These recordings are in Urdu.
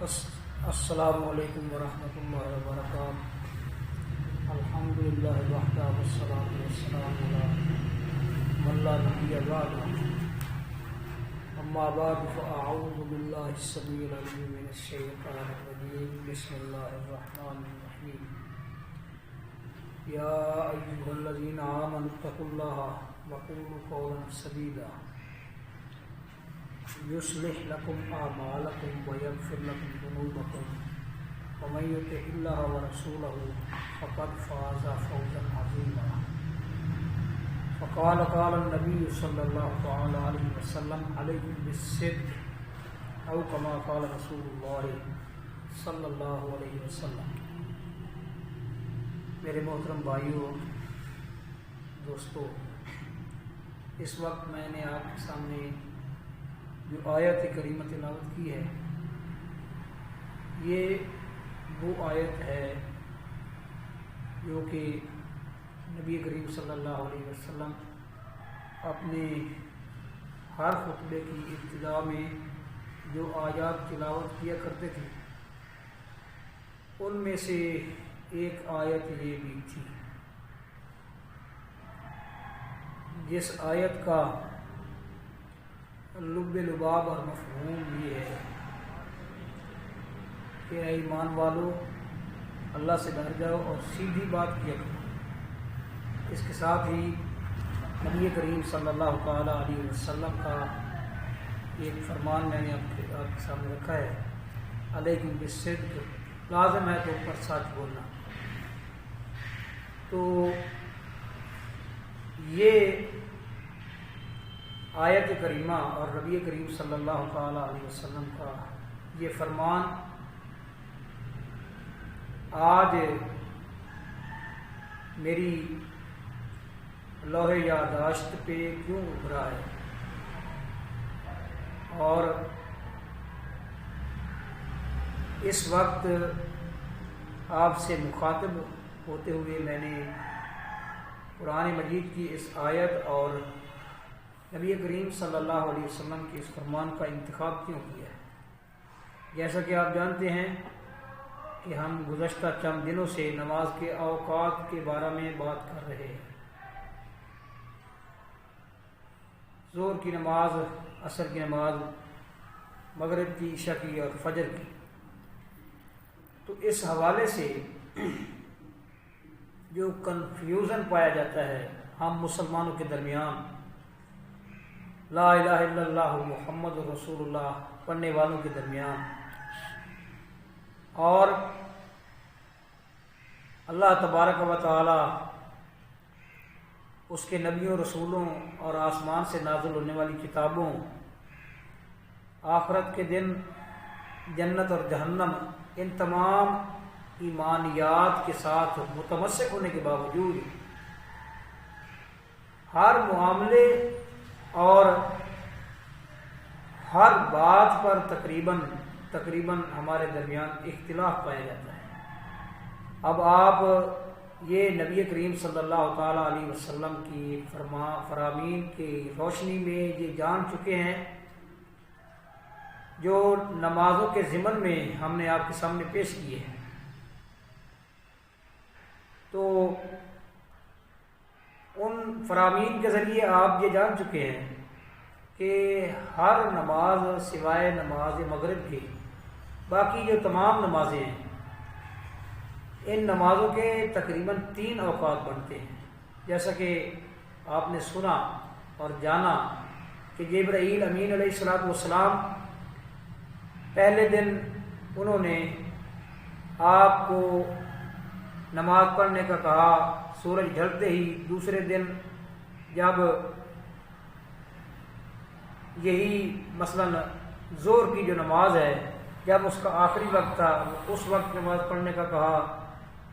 السلام علیکم ورحمۃ اللہ وبرکاتہ۔ الحمدللہ وحدہ والصلاۃ والسلام علی من لا نبی بعدہ، اما بعد فاعوذ باللہ السمیع العلیم من الشیطان الرجیم، بسم اللہ الرحمن الرحیم۔ یا ایھا الذین آمنوا اتقوا اللہ وقولوا قولا سدیدا یصلح لکم اعمالکم ویغفر لکم ذنوبکم ومن یطع اللہ ورسولہ فقد فاز فوزا عظیما۔ قال النبی صلی اللہ تعالی علیہ وسلم علیکم بالصدق او کما قال رسول اللہ صلی اللہ علیہ وسلم۔ میرے محترم بھائیوں، دوستو، اس وقت میں نے آپ کے سامنے جو آیت کریمہ تلاوت کی ہے، یہ وہ آیت ہے جو کہ نبی کریم صلی اللہ علیہ وسلم اپنے ہر خطبے کی ابتدا میں جو آیات تلاوت کیا کرتے تھے، ان میں سے ایک آیت یہ بھی تھی، جس آیت کا لب لباب اور مفہوم یہ ہے کہ اے ایمان والو، اللہ سے ڈر جاؤ اور سیدھی بات کیا کرو۔ اس کے ساتھ ہی نبی کریم صلی اللہ تعالی علیہ وسلم کا ایک فرمان میں نے آپ کے سامنے رکھا ہے، علیکم بالصدق، لازم ہے تم پر سچ بولنا۔ تو یہ آیت کریمہ اور نبی کریم صلی اللہ تعالی علیہ وسلم کا یہ فرمان آج میری لوح یادداشت پہ کیوں ابھرا ہے، اور اس وقت آپ سے مخاطب ہوتے ہوئے میں نے قرآن مجید کی اس آیت اور نبی کریم صلی اللہ علیہ وسلم کے اس فرمان کا انتخاب کیوں کیا ہے؟ جیسا کہ آپ جانتے ہیں کہ ہم گزشتہ چند دنوں سے نماز کے اوقات کے بارے میں بات کر رہے ہیں۔ ظہر کی نماز، عصر کی نماز، مغرب کی، عشاء کی اور فجر کی۔ تو اس حوالے سے جو کنفیوژن پایا جاتا ہے ہم مسلمانوں کے درمیان، لا الہ الا اللہ محمد رسول اللہ پڑھنے والوں کے درمیان، اور اللہ تبارک و تعالی اس کے نبیوں، رسولوں اور آسمان سے نازل ہونے والی کتابوں، آخرت کے دن، جنت اور جہنم، ان تمام ایمانیات کے ساتھ متمسک ہونے کے باوجود ہر معاملے اور ہر بات پر تقریباً ہمارے درمیان اختلاف پایا جاتا ہے۔ اب آپ یہ نبی کریم صلی اللہ تعالی علیہ وسلم کی فرامین کی روشنی میں یہ جان چکے ہیں، جو نمازوں کے ضمن میں ہم نے آپ کے سامنے پیش کیے ہیں۔ تو ان فرامین کے ذریعے آپ یہ جان چکے ہیں کہ ہر نماز سوائے نماز مغرب کی، باقی جو تمام نمازیں ہیں، ان نمازوں کے تقریباً 3 اوقات بنتے ہیں۔ جیسا کہ آپ نے سنا اور جانا کہ جبرائیل امین علیہ الصلوۃ والسلام پہلے دن انہوں نے آپ کو نماز پڑھنے کا کہا سورج ڈھلتے ہی۔ دوسرے دن جب یہی مثلا ظہر کی جو نماز ہے، جب اس کا آخری وقت تھا، اس وقت نماز پڑھنے کا کہا۔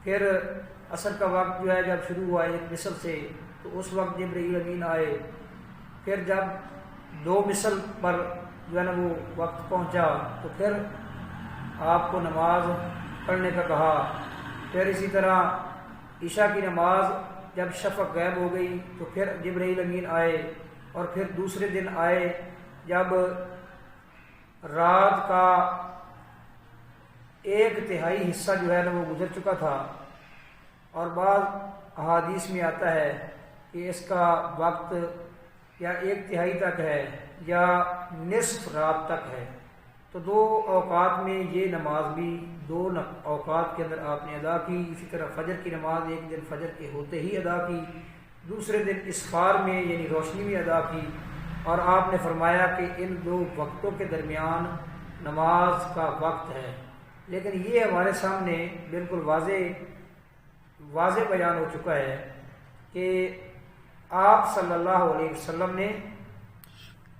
پھر عصر کا وقت جو ہے جب شروع ہوا ایک مثل سے، تو اس وقت جبرائیل امین آئے۔ پھر جب 2 مثل پر جو ہے نا وہ وقت پہنچا، تو پھر آپ کو نماز پڑھنے کا کہا۔ پھر اسی طرح عشاء کی نماز جب شفق غائب ہو گئی، تو پھر جبرائیل امین آئے۔ اور پھر دوسرے دن آئے جب رات کا ایک تہائی حصہ جو ہے نا وہ گزر چکا تھا، اور بعض احادیث میں آتا ہے کہ اس کا وقت یا ایک تہائی تک ہے یا نصف رات تک ہے۔ تو دو اوقات میں یہ نماز بھی دو اوقات کے اندر آپ نے ادا کی۔ اسی طرح فجر کی نماز ایک دن فجر کے ہوتے ہی ادا کی، دوسرے دن اسفار میں یعنی روشنی میں ادا کی، اور آپ نے فرمایا کہ ان دو وقتوں کے درمیان نماز کا وقت ہے۔ لیکن یہ ہمارے سامنے بالکل واضح بیان ہو چکا ہے کہ آپ صلی اللہ علیہ وسلم نے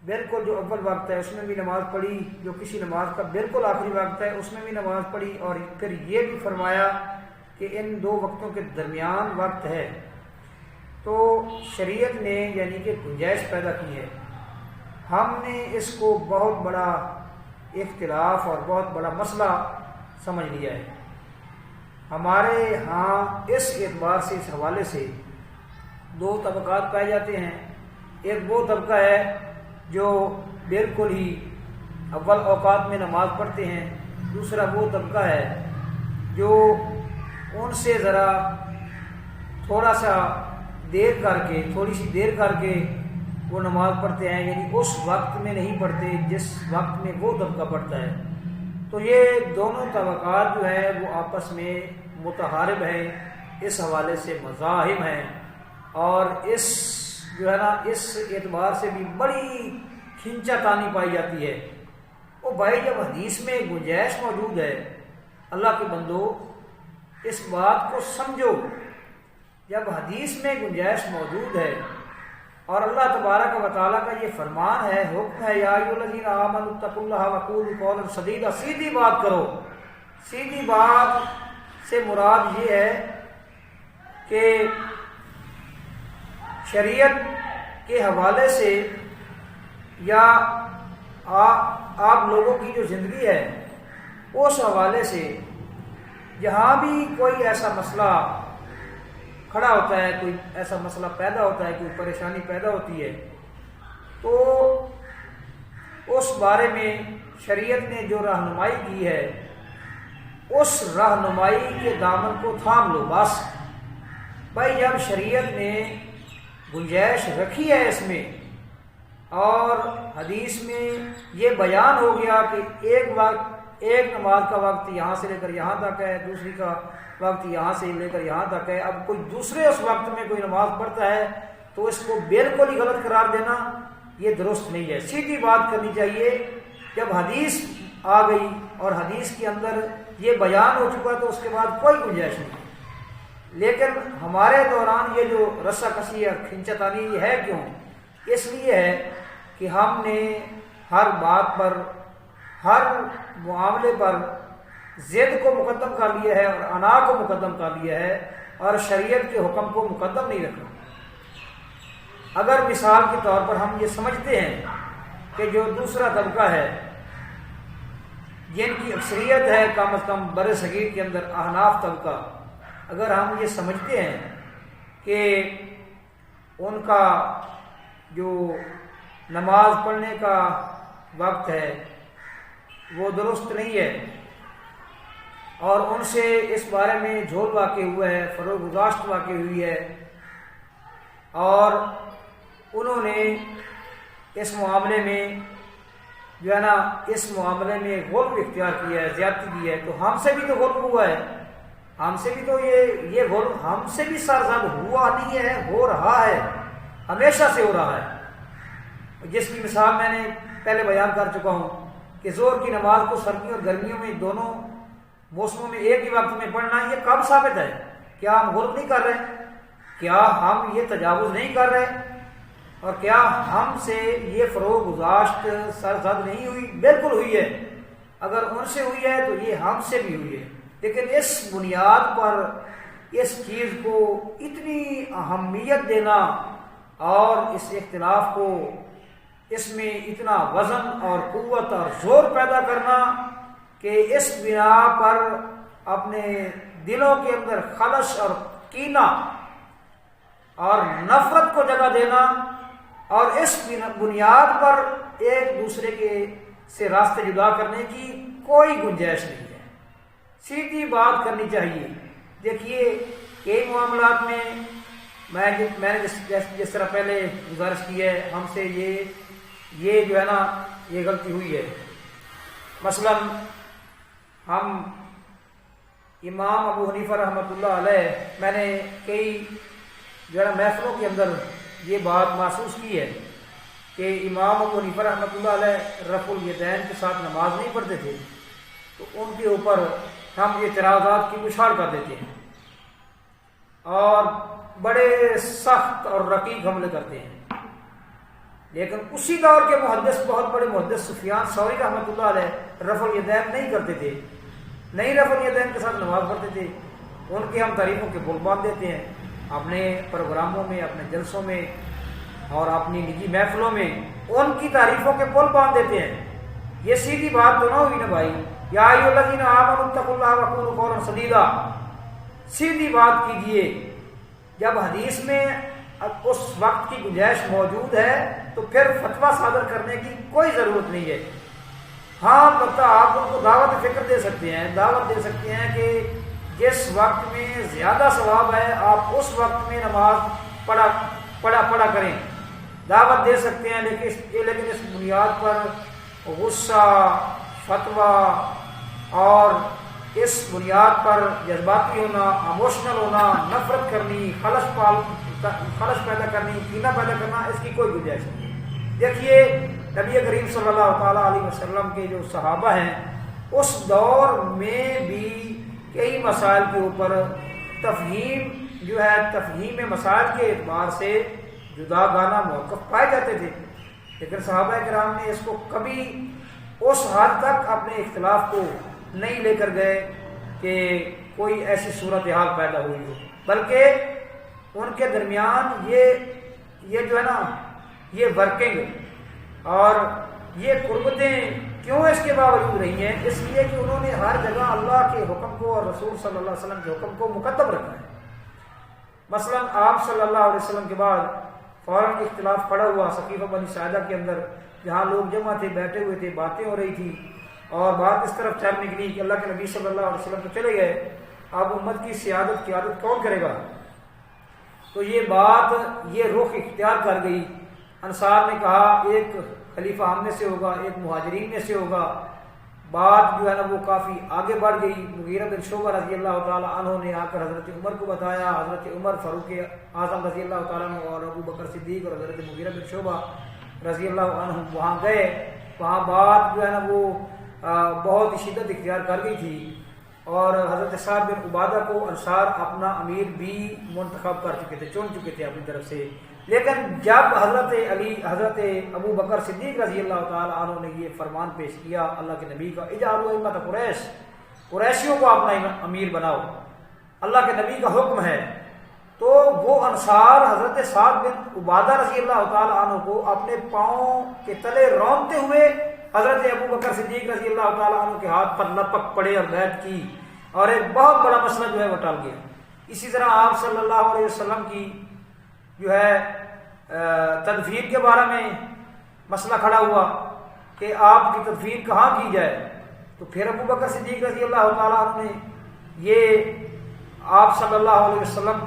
بالکل جو اول وقت ہے اس میں بھی نماز پڑھی، جو کسی نماز کا بالکل آخری وقت ہے اس میں بھی نماز پڑھی، اور پھر یہ بھی فرمایا کہ ان دو وقتوں کے درمیان وقت ہے۔ تو شریعت نے یعنی کہ گنجائش پیدا کی ہے۔ ہم نے اس کو بہت بڑا اختلاف اور بہت بڑا مسئلہ سمجھ لیا ہے۔ ہمارے ہاں اس اعتبار سے اس حوالے سے دو طبقات پائے جاتے ہیں۔ ایک وہ طبقہ ہے جو بالکل ہی اول اوقات میں نماز پڑھتے ہیں، دوسرا وہ طبقہ ہے جو ان سے ذرا تھوڑی سی دیر کر کے وہ نماز پڑھتے ہیں، یعنی اس وقت میں نہیں پڑھتے جس وقت میں وہ طبقہ پڑھتا ہے۔ تو یہ دونوں طبقات جو ہے وہ آپس میں متحارب ہیں، اس حوالے سے مذاہب ہیں، اور اس جو ہے نا اس اعتبار سے بھی بڑی کھینچا تانی پائی جاتی ہے۔ وہ بھائی جب حدیث میں گنجائش موجود ہے، اللہ کے بندو اس بات کو سمجھو، جب حدیث میں گنجائش موجود ہے اور اللہ تبارک و تعالیٰ کا یہ فرمان ہے، حکم ہے یا ایھا الذین آمنوا اتقوا اللہ وقولوا قولا سدیدا، سیدھی بات کرو۔ سیدھی بات سے مراد یہ ہے کہ شریعت کے حوالے سے یا آپ لوگوں کی جو زندگی ہے اس حوالے سے جہاں بھی کوئی ایسا مسئلہ کھڑا ہوتا ہے، کوئی ایسا مسئلہ پیدا ہوتا ہے، کوئی پریشانی پیدا ہوتی ہے، تو اس بارے میں شریعت نے جو رہنمائی کی ہے اس رہنمائی کے دامن کو تھام لو بس۔ بھائی جب شریعت نے گنجائش رکھی ہے اس میں، اور حدیث میں یہ بیان ہو گیا کہ ایک نماز کا وقت یہاں سے لے کر یہاں تک ہے، دوسری کا وقت یہاں سے لے کر یہاں تک ہے، اب کوئی دوسرے اس وقت میں کوئی نماز پڑھتا ہے تو اس کو بالکل ہی غلط قرار دینا یہ درست نہیں ہے۔ سیدھی بات کرنی چاہیے۔ جب حدیث آ گئی اور حدیث کے اندر یہ بیان ہو چکا تو اس کے بعد کوئی گنجائش نہیں۔ لیکن ہمارے دوران یہ جو رسا کسی اور کھنچتانی ہے کیوں؟ اس لیے ہے کہ ہم نے ہر بات پر، ہر معاملے پر ضد کو مقدم کر لیا ہے اور انا کو مقدم کر لیا ہے، اور شریعت کے حکم کو مقدم نہیں رکھا۔ اگر مثال کے طور پر ہم یہ سمجھتے ہیں کہ جو دوسرا طبقہ ہے جن کی اکثریت ہے کم از کم بر صغیر کے اندر احناف طبقہ، اگر ہم یہ سمجھتے ہیں کہ ان کا جو نماز پڑھنے کا وقت ہے وہ درست نہیں ہے، اور ان سے اس بارے میں جھول واقع ہوا ہے، فروغ گزاشت واقع ہوئی ہے، اور انہوں نے اس معاملے میں جو ہے نا اس معاملے میں غلب اختیار کیا ہے، زیادتی کی ہے، تو ہم سے بھی تو غلب ہوا ہے، ہم سے بھی تو یہ غلب ہم سے بھی سرزد ہوا نہیں ہے، ہو رہا ہے، ہمیشہ سے ہو رہا ہے۔ جس کی مثال میں نے پہلے بیان کر چکا ہوں کہ ظہر کی نماز کو سردیوں اور گرمیوں میں دونوں موسموں میں ایک ہی وقت میں پڑھنا یہ کب ثابت ہے؟ کیا ہم غلط نہیں کر رہے؟ کیا ہم یہ تجاوز نہیں کر رہے؟ اور کیا ہم سے یہ فروغ گزاشت سرزد نہیں ہوئی؟ بالکل ہوئی ہے۔ اگر ان سے ہوئی ہے تو یہ ہم سے بھی ہوئی ہے، لیکن اس بنیاد پر اس چیز کو اتنی اہمیت دینا اور اس اختلاف کو اس میں اتنا وزن اور قوت اور زور پیدا کرنا کہ اس بنا پر اپنے دلوں کے اندر خلش اور کینہ اور نفرت کو جگہ دینا، اور اس بنیاد پر ایک دوسرے کے سے راستے جدا کرنے کی کوئی گنجائش نہیں ہے۔ سیدھی بات کرنی چاہیے. دیکھیے کئی معاملات میں میں نے جس طرح پہلے گزارش کی ہے، ہم سے یہ جو ہے نا یہ غلطی ہوئی ہے. مثلا ہم امام ابو حنیفہ رحمۃ اللہ علیہ، میں نے کئی جو ہے نا محفلوں کے اندر یہ بات محسوس کی ہے کہ امام ابو حنیفہ رحمۃ اللہ علیہ رفع الیدین کے ساتھ نماز نہیں پڑھتے تھے، تو ان کے اوپر ہم اعتراضات کی بشار کر دیتے ہیں اور بڑے سخت اور رقیق حملے کرتے ہیں. لیکن اسی دور کے محدث، بہت بڑے محدث سفیان ثوری رحمۃ اللہ علیہ رفع الیدین نہیں کرتے تھے، نہیں رفع الیدین کے ساتھ نماز پڑھتے تھے. ان کے ہم تعریفوں کے بول باندھ دیتے ہیں اپنے پروگراموں میں، اپنے جلسوں میں اور اپنی نجی محفلوں میں ان کی تعریفوں کے پل باندھ دیتے ہیں. یہ سیدھی بات تو نہ ہوئی نا بھائی. یا ایھا الذین آمنوا اتقوا اللہ وقولوا قولا سدیدا. سیدھی بات کیجیے. جب حدیث میں اس وقت کی گنجائش موجود ہے تو پھر فتویٰ صادر کرنے کی کوئی ضرورت نہیں ہے. ہاں البتہ آپ ان کو دعوت فکر دے سکتے ہیں، دعوت دے سکتے ہیں کہ جس وقت میں زیادہ ثواب ہے آپ اس وقت میں نماز پڑھا کریں، دعوت دے سکتے ہیں. لیکن اس بنیاد پر غصہ، فتویٰ اور اس بنیاد پر جذباتی ہونا، ایموشنل ہونا، نفرت کرنی، خلش پیدا کرنی، کینہ پیدا کرنا، اس کی کوئی گنجائش نہیں ہے. دیکھیے نبی کریم صلی اللہ تعالیٰ علیہ وسلم کے جو صحابہ ہیں اس دور میں بھی کئی مسائل کے اوپر تفہیم مسائل کے اعتبار سے جدا گانا موقف پائے جاتے تھے. لیکن صحابہ کرام نے اس کو کبھی اس حد تک اپنے اختلاف کو نہیں لے کر گئے کہ کوئی ایسی صورتحال پیدا ہوئی ہو، بلکہ ان کے درمیان یہ جو ہے نا یہ ورکنگ اور یہ قربتیں کیوں اس کے باوجود رہی ہیں؟ اس لیے کہ انہوں نے ہر جگہ اللہ کے حکم کو اور رسول صلی اللہ علیہ وسلم کے حکم کو مقدم رکھا ہے. مثلا آپ صلی اللہ علیہ وسلم کے بعد فوراً اختلاف پڑا ہوا سقیفہ بنی ساعدہ کے اندر، جہاں لوگ جمع تھے، بیٹھے ہوئے تھے، باتیں ہو رہی تھی اور بات اس طرف چل نکلی کہ اللہ کے نبی صلی اللہ علیہ وسلم تو چلے گئے، اب امت کی قیادت کون کرے گا؟ تو یہ رخ اختیار کر گئی. انصار نے کہا ایک خلیفہ ہم میں سے ہوگا، ایک مہاجرین میں سے ہوگا. بات جو ہے نا وہ کافی آگے بڑھ گئی. مغیرہ بن شعبہ رضی اللہ تعالیٰ عنہ نے آ کر حضرت عمر کو بتایا. حضرت عمر، فاروق اعظم رضی اللہ تعالیٰ عنہ اور ابو بکر صدیق اور حضرت مغیرہ بن شعبہ رضی اللہ عنہ وہاں گئے. وہاں بات جو ہے نا وہ بہت ہی شدت اختیار کر گئی تھی اور حضرت سعد بن عبادہ کو انصار اپنا امیر بھی منتخب کر چکے تھے، چن چکے تھے اپنی طرف سے. لیکن جب حضرت ابو بکر صدیق رضی اللہ تعالیٰ عنہ نے یہ فرمان پیش کیا اللہ کے نبی کا، اجعلوا ائمۃ قریشیوں کو اپنا امیر بناؤ، اللہ کے نبی کا حکم ہے، تو وہ انصار حضرت سعد بن عبادہ رضی اللہ تعالیٰ عنہ کو اپنے پاؤں کے تلے رونتے ہوئے حضرت ابو بکر صدیق رضی اللہ تعالیٰ عنہ کے ہاتھ پر لپک پڑے اور بیعت کی اور ایک بہت بڑا مسئلہ جو ہے وہ ٹل گیا. اسی طرح آپ صلی اللہ علیہ وسلم کی جو ہے تدفین کے بارے میں مسئلہ کھڑا ہوا کہ آپ کی تدفین کہاں کی جائے، تو پھر ابو بکر صدیق رضی اللہ تعالیٰ عنہ نے یہ آپ صلی اللہ علیہ وسلم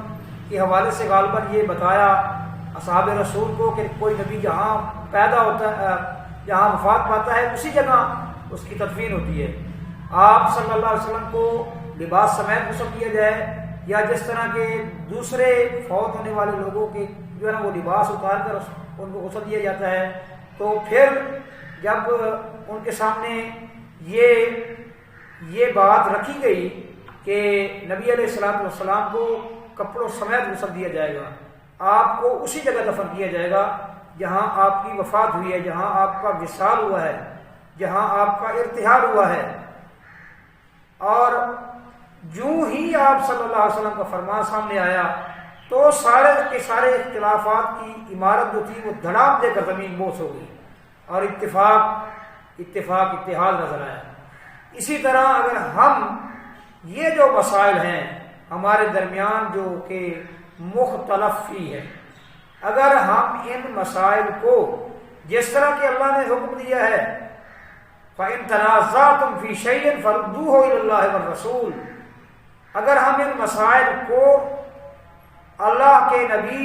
کے حوالے سے غالباً یہ بتایا اصحاب رسول کو کہ کوئی نبی جہاں پیدا ہوتا ہے، جہاں وفات پاتا ہے اسی جگہ اس کی تدفین ہوتی ہے. آپ صلی اللہ علیہ وسلم کو لباس سمیت غسل کیا جائے یا جس طرح کے دوسرے فوت ہونے والے لوگوں کے جو ہے نا وہ لباس اتار کر ان کو غسل دیا جاتا ہے. تو پھر جب ان کے سامنے یہ بات رکھی گئی کہ نبی علیہ الصلوۃ والسلام کو کپڑوں سمیت غسل دیا جائے گا، آپ کو اسی جگہ دفن کیا جائے گا جہاں آپ کی وفات ہوئی ہے، جہاں آپ کا وصال ہوا ہے، جہاں آپ کا ارتحال ہوا ہے. اور جو ہی آپ صلی اللہ علیہ وسلم کا فرمان سامنے آیا تو سارے کے سارے اختلافات کی عمارت جو تھی وہ دھڑام دے کر زمین بوس ہو گئی اور اتحاد نظر آیا. اسی طرح اگر ہم یہ جو مسائل ہیں ہمارے درمیان جو کہ مختلف فی ہے، اگر ہم ان مسائل کو جس طرح کہ اللہ نے حکم دیا ہے فَإِن تَنَازَعْتُمْ فِي شَيْءٍ فَرُدُّوهُ إِلَى اللَّهِ وَالرَّسُولِ، اگر ہم ان مسائل کو اللہ کے نبی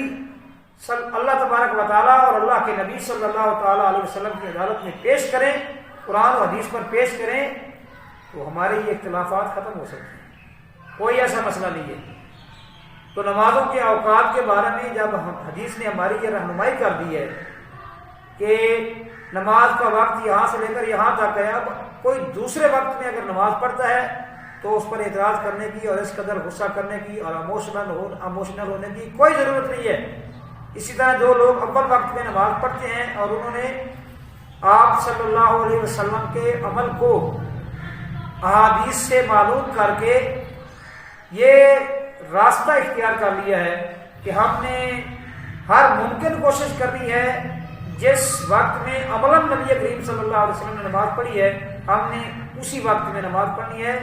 اللہ تبارک و تعالیٰ اور اللہ کے نبی صلی اللہ تعالیٰ علیہ وسلم کی عدالت میں پیش کریں، قرآن و حدیث پر پیش کریں، تو ہمارے یہ اختلافات ختم ہو سکتے ہیں، کوئی ایسا مسئلہ نہیں ہے۔ تو نمازوں کے اوقات کے بارے میں جب حدیث نے ہماری یہ رہنمائی کر دی ہے کہ نماز کا وقت یہاں سے لے کر یہاں تک ہے، اب کوئی دوسرے وقت میں اگر نماز پڑھتا ہے تو اس پر اعتراض کرنے کی اور اس قدر غصہ کرنے کی اور اموشنل ہونے کی کوئی ضرورت نہیں ہے۔ اسی طرح جو لوگ اول وقت میں نماز پڑھتے ہیں اور انہوں نے آپ صلی اللہ علیہ وسلم کے عمل کو احادیث سے معلوم کر کے یہ راستہ اختیار کر لیا ہے کہ ہم نے ہر ممکن کوشش کرنی ہے جس وقت میں عملاً نبی کریم صلی اللہ علیہ وسلم نے نماز پڑھی ہے ہم نے اسی وقت میں نماز پڑھنی ہے،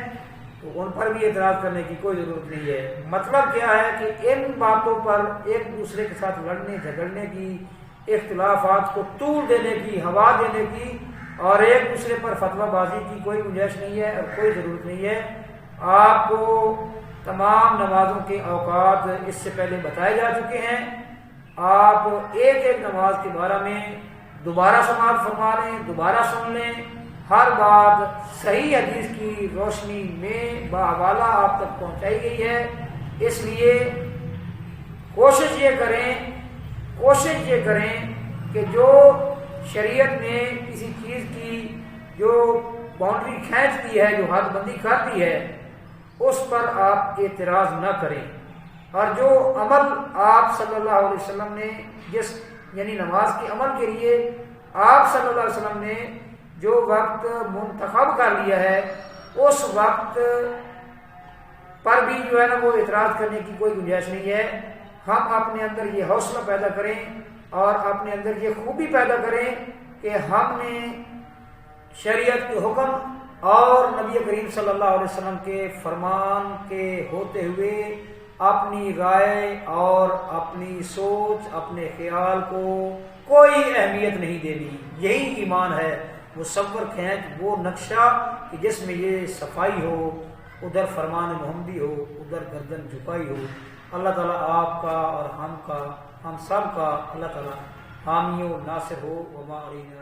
تو ان پر بھی اعتراض کرنے کی کوئی ضرورت نہیں ہے۔ مطلب کیا ہے کہ ان باتوں پر ایک دوسرے کے ساتھ لڑنے جھگڑنے کی، اختلافات کو طول دینے کی، ہوا دینے کی اور ایک دوسرے پر فتویٰ بازی کی کوئی گنجائش نہیں ہے اور کوئی ضرورت نہیں ہے۔ آپ کو تمام نمازوں کے اوقات اس سے پہلے بتائے جا چکے ہیں، آپ ایک ایک نماز کے بارے میں دوبارہ سماعت فرما لیں، دوبارہ سن لیں، ہر بات صحیح حدیث کی روشنی میں باحوالہ آپ تک پہنچائی گئی ہے۔ اس لیے کوشش یہ کریں کہ جو شریعت نے کسی چیز کی جو باؤنڈری کھینچ دی ہے، جو حد بندی کر دی ہے، اس پر آپ اعتراض نہ کریں، اور جو عمل آپ صلی اللہ علیہ وسلم نے یعنی نماز کے عمل کے لیے آپ صلی اللہ علیہ وسلم نے جو وقت منتخب کر لیا ہے اس وقت پر بھی جو ہے نا وہ اعتراض کرنے کی کوئی گنجائش نہیں ہے۔ ہم اپنے اندر یہ حوصلہ پیدا کریں اور اپنے اندر یہ خوبی پیدا کریں کہ ہم نے شریعت کے حکم اور نبی کریم صلی اللہ علیہ وسلم کے فرمان کے ہوتے ہوئے اپنی رائے اور اپنی سوچ، اپنے خیال کو کوئی اہمیت نہیں دینی۔ یہی ایمان ہے، مصور کھینچ وہ نقشہ کہ جس میں یہ صفائی ہو، ادھر فرمان محمدی ہو، ادھر گردن جھکائی ہو۔ اللہ تعالیٰ آپ کا اور ہم سب کا اللہ تعالیٰ حامی و ناصر ہو۔ وما علینا